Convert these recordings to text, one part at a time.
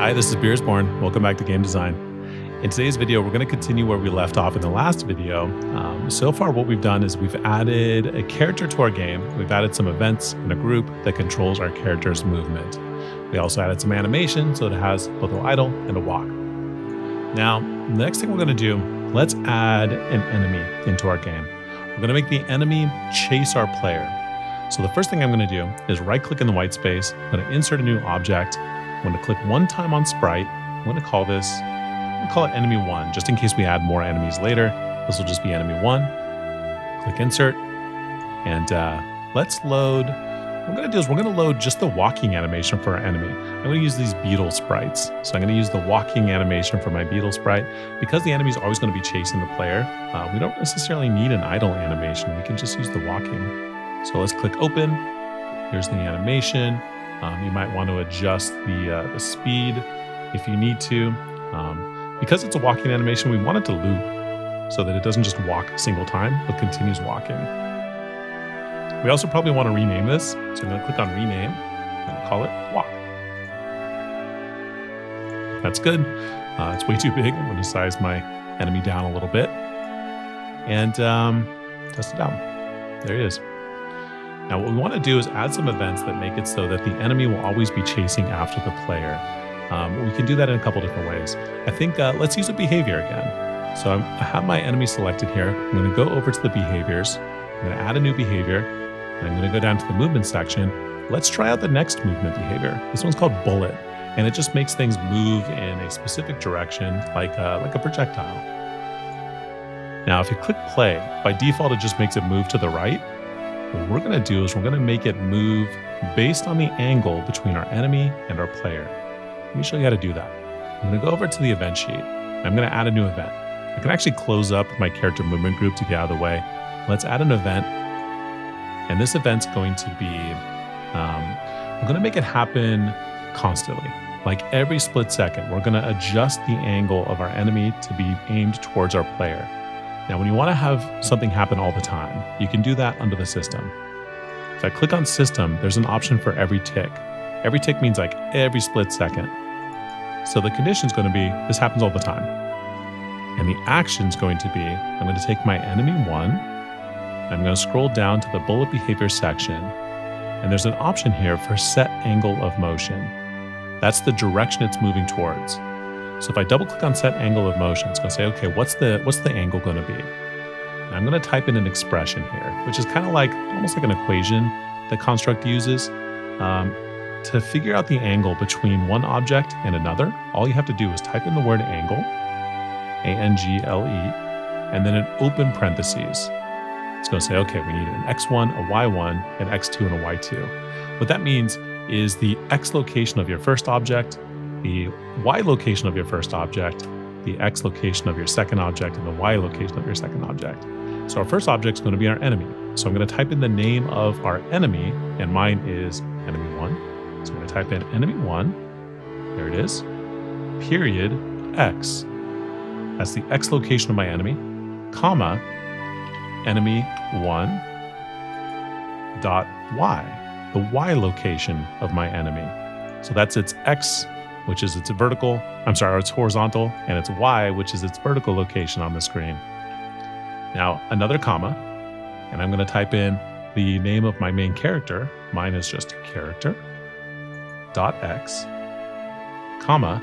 Hi, this is Beersborn. Welcome back to Game Design. In today's video, we're going to continue where we left off in the last video. So far, what we've done is we've added a character to our game. We've added some events in a group that controls our character's movement. We also added some animation so that it has both an idle and a walk. Now, the next thing we're going to do, let's add an enemy into our game. We're going to make the enemy chase our player. So the first thing I'm going to do is right-click in the white space. I'm going to insert a new object. I'm going to click one time on sprite. I'm going to call it enemy 1, just in case we add more enemies later. This will just be enemy 1. Click insert, and let's load. What we're going to do is we're going to load just the walking animation for our enemy. I'm going to use these beetle sprites. So I'm going to use the walking animation for my beetle sprite. Because the enemy is always going to be chasing the player, we don't necessarily need an idle animation. We can just use the walking. So let's click open. Here's the animation. You might want to adjust the speed if you need to. Because it's a walking animation, we want it to loop so that it doesn't just walk a single time, but continues walking. We also probably want to rename this. So I'm going to click on rename and call it walk. That's good. It's way too big. I'm going to size my enemy down a little bit and test it out. There it is. Now what we want to do is add some events that make it so that the enemy will always be chasing after the player. We can do that in a couple different ways. I think let's use a behavior again. So I have my enemy selected here. I'm going to go over to the behaviors. I'm going to add a new behavior. And I'm going to go down to the movement section. Let's try out the next movement behavior. This one's called bullet. And it just makes things move in a specific direction like a projectile. Now if you click play, by default it just makes it move to the right. What we're going to do is we're going to make it move based on the angle between our enemy and our player. Let me show you how to do that. I'm going to go over to the event sheet. I'm going to add a new event. I can actually close up my character movement group to get out of the way. Let's add an event. And this event's going to be, we're going to make it happen constantly. Like every split second, we're going to adjust the angle of our enemy to be aimed towards our player. Now, when you want to have something happen all the time, you can do that under the system. If I click on system, there's an option for every tick. Every tick means like every split second. So the condition is going to be, this happens all the time. And the action is going to be, I'm going to take my enemy 1, I'm going to scroll down to the bullet behavior section, and there's an option here for set angle of motion. That's the direction it's moving towards. So if I double click on set angle of motion, it's going to say, okay, what's the angle going to be? And I'm going to type in an expression here, which is kind of like, almost like an equation that Construct uses. To figure out the angle between one object and another, all you have to do is type in the word angle, A-N-G-L-E, and then an open parentheses. It's going to say, okay, we need an x1, a y1, an x2, and a y2. What that means is the x location of your first object, the y location of your first object, the x location of your second object, and the y location of your second object. So our first object is going to be our enemy. So I'm going to type in the name of our enemy, and mine is enemy 1. So I'm going to type in enemy 1. There it is. Period x. That's the x location of my enemy, comma, enemy 1 dot y, the y location of my enemy. So that's its x, which is its vertical, it's horizontal, and its y, which is its vertical location on the screen. Now, another comma, and I'm going to type in the name of my main character. Mine is just character, dot x, comma,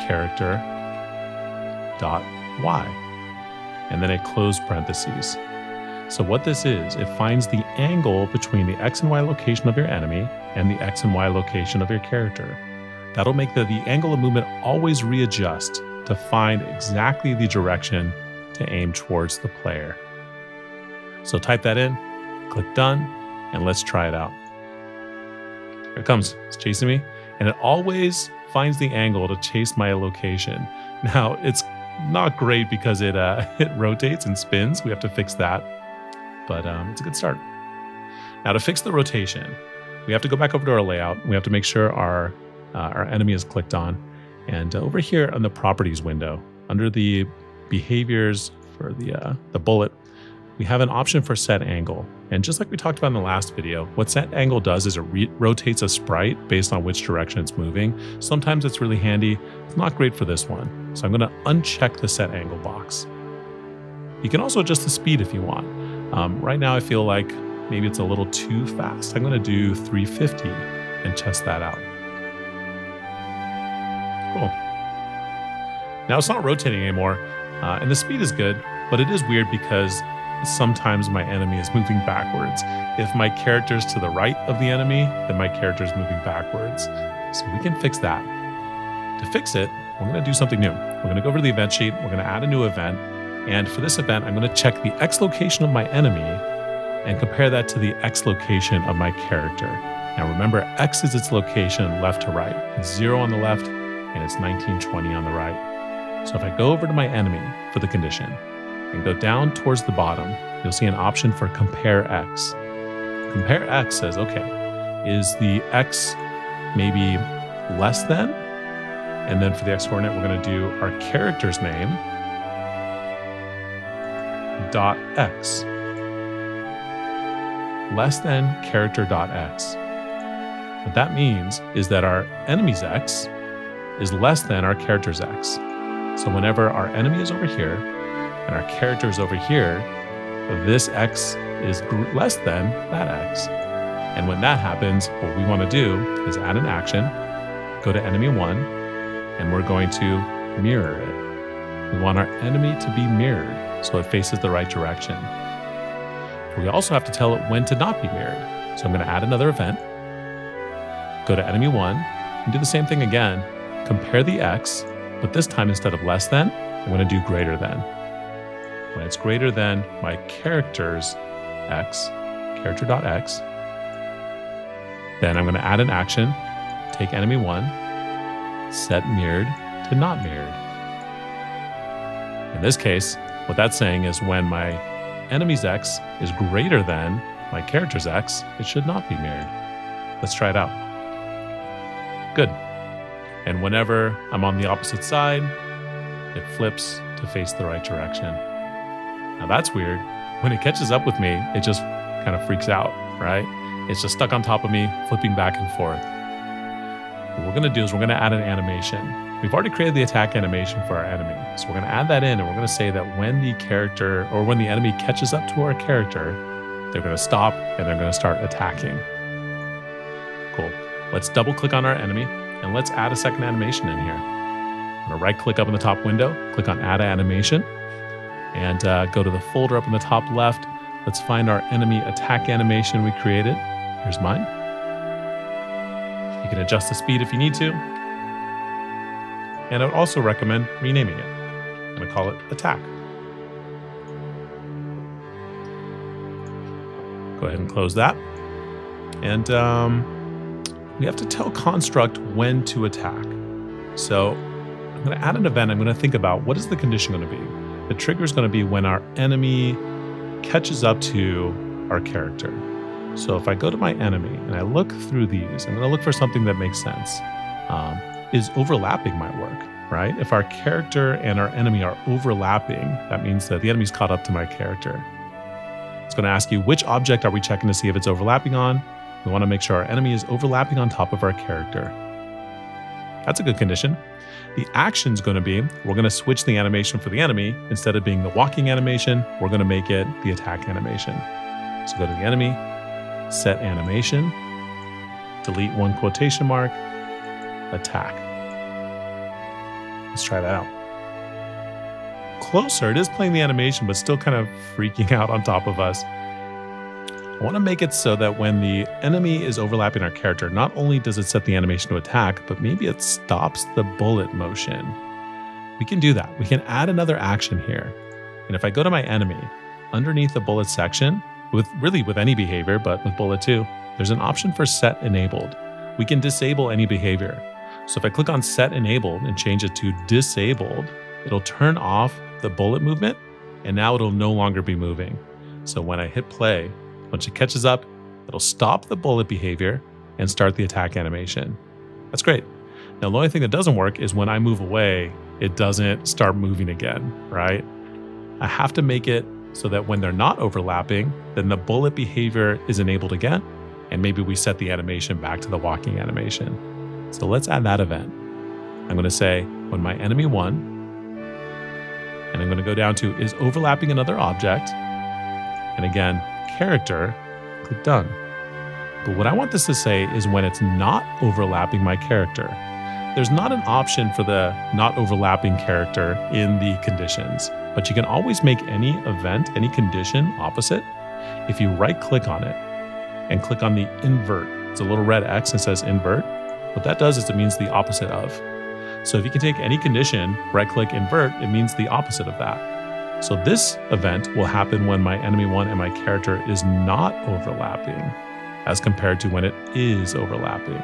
character, dot y, and then a closed parentheses. So what this is, it finds the angle between the x and y location of your enemy and the x and y location of your character. That'll make the angle of movement always readjust to find exactly the direction to aim towards the player. So type that in, click done, and let's try it out. Here it comes, it's chasing me, and it always finds the angle to chase my location. Now, it's not great because it rotates and spins. We have to fix that, but it's a good start. Now to fix the rotation, we have to go back over to our layout. We have to make sure our enemy is clicked on. And over here on the properties window, under the behaviors for the bullet, we have an option for set angle. And just like we talked about in the last video, what set angle does is it rotates a sprite based on which direction it's moving. Sometimes it's really handy. It's not great for this one. So I'm going to uncheck the set angle box. You can also adjust the speed if you want. Right now I feel like maybe it's a little too fast. I'm going to do 350 and test that out. Cool. Now it's not rotating anymore, and the speed is good, but it is weird because sometimes my enemy is moving backwards. If my character's to the right of the enemy, then my character's moving backwards. So we can fix that. To fix it, we're going to do something new. We're going to go over to the event sheet. We're going to add a new event. And for this event, I'm going to check the X location of my enemy and compare that to the X location of my character. Now remember, X is its location left to right. It's 0 on the left and it's 1920 on the right. So if I go over to my enemy for the condition and go down towards the bottom, you'll see an option for compare X. Compare X says, okay, is the X maybe less than? And then for the X coordinate, we're going to do our character's name dot X. Less than character dot X. What that means is that our enemy's X is less than our character's X. So whenever our enemy is over here and our character is over here, this X is less than that X. And when that happens, what we want to do is add an action, go to enemy 1, and we're going to mirror it. We want our enemy to be mirrored so it faces the right direction. We also have to tell it when to not be mirrored. So I'm going to add another event, go to enemy 1, and do the same thing again. Compare the X, but this time instead of less than, I'm going to do greater than. When it's greater than my character's X, character.x, then I'm going to add an action, take enemy 1, set mirrored to not mirrored. In this case, what that's saying is when my enemy's X is greater than my character's X, it should not be mirrored. Let's try it out. Good. And whenever I'm on the opposite side, it flips to face the right direction. Now that's weird. When it catches up with me, it just kind of freaks out, right? It's just stuck on top of me, flipping back and forth. What we're going to do is we're going to add an animation. We've already created the attack animation for our enemy. So we're going to add that in, and we're going to say that when the character or when the enemy catches up to our character, they're going to stop and they're going to start attacking. Cool. Let's double click on our enemy and let's add a second animation in here. I'm going to right click up in the top window, click on add animation, and go to the folder up in the top left. Let's find our enemy attack animation we created. Here's mine. You can adjust the speed if you need to. And I would also recommend renaming it. I'm going to call it attack. Go ahead and close that. And we have to tell Construct when to attack. So I'm going to add an event. I'm going to think about what is the condition going to be. The trigger is going to be when our enemy catches up to our character. So if I go to my enemy and I look through these, I'm going to look for something that makes sense. Is overlapping might work, right? If our character and our enemy are overlapping, that means that the enemy's caught up to my character. It's going to ask you, which object are we checking to see if it's overlapping on? We want to make sure our enemy is overlapping on top of our character. That's a good condition. The action's going to be, we're going to switch the animation for the enemy. Instead of being the walking animation, we're going to make it the attack animation. So go to the enemy, set animation, delete one quotation mark, attack. Let's try that out. Closer, it is playing the animation, but still kind of freaking out on top of us. I want to make it so that when the enemy is overlapping our character, not only does it set the animation to attack, but maybe it stops the bullet motion. We can do that. We can add another action here. And if I go to my enemy, underneath the bullet section, with any behavior, but with bullet too, there's an option for set enabled. We can disable any behavior. So if I click on set enabled and change it to disabled, it'll turn off the bullet movement and now it'll no longer be moving. So when I hit play, once it catches up, it'll stop the bullet behavior and start the attack animation. That's great. Now the only thing that doesn't work is when I move away, it doesn't start moving again, right? I have to make it so that when they're not overlapping, then the bullet behavior is enabled again, and maybe we set the animation back to the walking animation. So let's add that event. I'm going to say when my enemy 1, and I'm going to go down to is overlapping another object, and again, character, click done. But what I want this to say is when it's not overlapping my character. There's not an option for the not overlapping character in the conditions, but you can always make any event, any condition opposite if you right click on it and click on the invert. It's a little red X and says invert. What that does is it means the opposite of. So if you can take any condition, right click invert, it means the opposite of that. So this event will happen when my enemy 1 and my character is not overlapping as compared to when it is overlapping.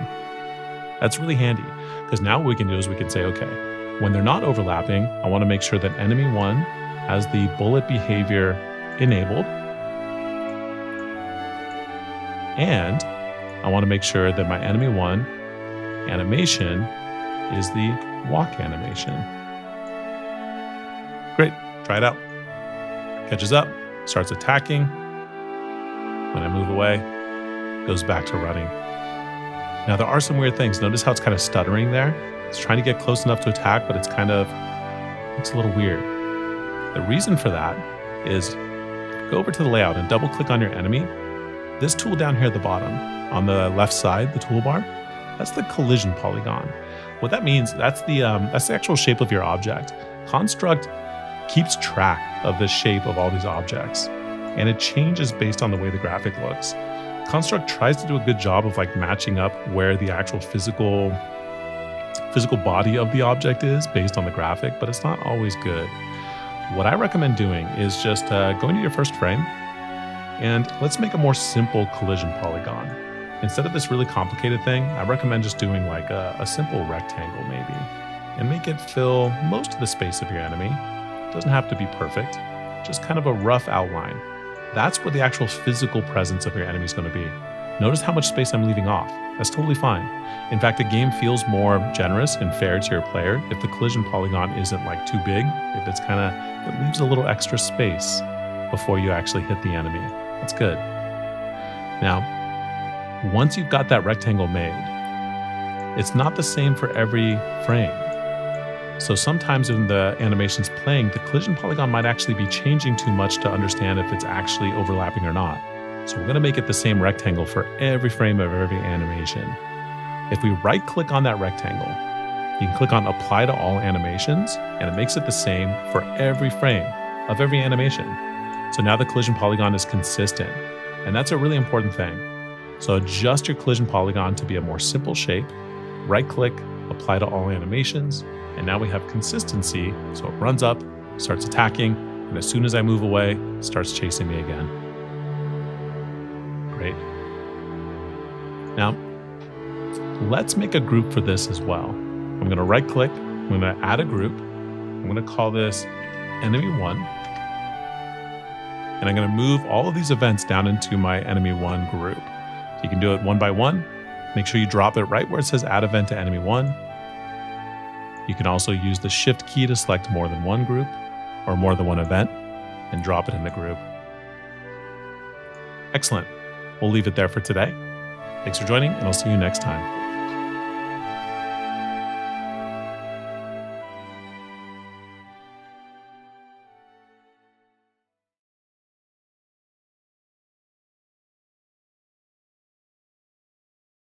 That's really handy because now what we can do is we can say, okay, when they're not overlapping, I want to make sure that enemy 1 has the bullet behavior enabled. And I want to make sure that my enemy 1 animation is the walk animation. Great, try it out. Catches up, starts attacking. When I move away, goes back to running. Now there are some weird things. Notice how it's kind of stuttering there. It's trying to get close enough to attack, but it's kind of, looks a little weird. The reason for that is go over to the layout and double click on your enemy. This tool down here at the bottom, on the left side, the toolbar, that's the collision polygon. What that means, that's the actual shape of your object. Construct keeps track of the shape of all these objects, and it changes based on the way the graphic looks. Construct tries to do a good job of like matching up where the actual physical body of the object is based on the graphic, but it's not always good. What I recommend doing is just going to your first frame, and let's make a more simple collision polygon. Instead of this really complicated thing, I recommend just doing like a simple rectangle maybe, and make it fill most of the space of your enemy. It doesn't have to be perfect, just kind of a rough outline. That's where the actual physical presence of your enemy is going to be. Notice how much space I'm leaving off. That's totally fine. In fact, the game feels more generous and fair to your player if the collision polygon isn't like too big, if it's kind of, it leaves a little extra space before you actually hit the enemy. That's good. Now, once you've got that rectangle made, it's not the same for every frame. So sometimes when the animation's playing, the collision polygon might actually be changing too much to understand if it's actually overlapping or not. So we're going to make it the same rectangle for every frame of every animation. If we right click on that rectangle, you can click on apply to all animations, and it makes it the same for every frame of every animation. So now the collision polygon is consistent, and that's a really important thing. So adjust your collision polygon to be a more simple shape, right click, apply to all animations, and now we have consistency. So it runs up, starts attacking, and as soon as I move away, starts chasing me again. Great. Now, let's make a group for this as well. I'm going to right click, I'm going to add a group. I'm going to call this enemy 1. And I'm going to move all of these events down into my enemy 1 group. So you can do it one by one. Make sure you drop it right where it says add event to enemy 1. You can also use the shift key to select more than one group or more than one event and drop it in the group. Excellent. We'll leave it there for today. Thanks for joining, and I'll see you next time.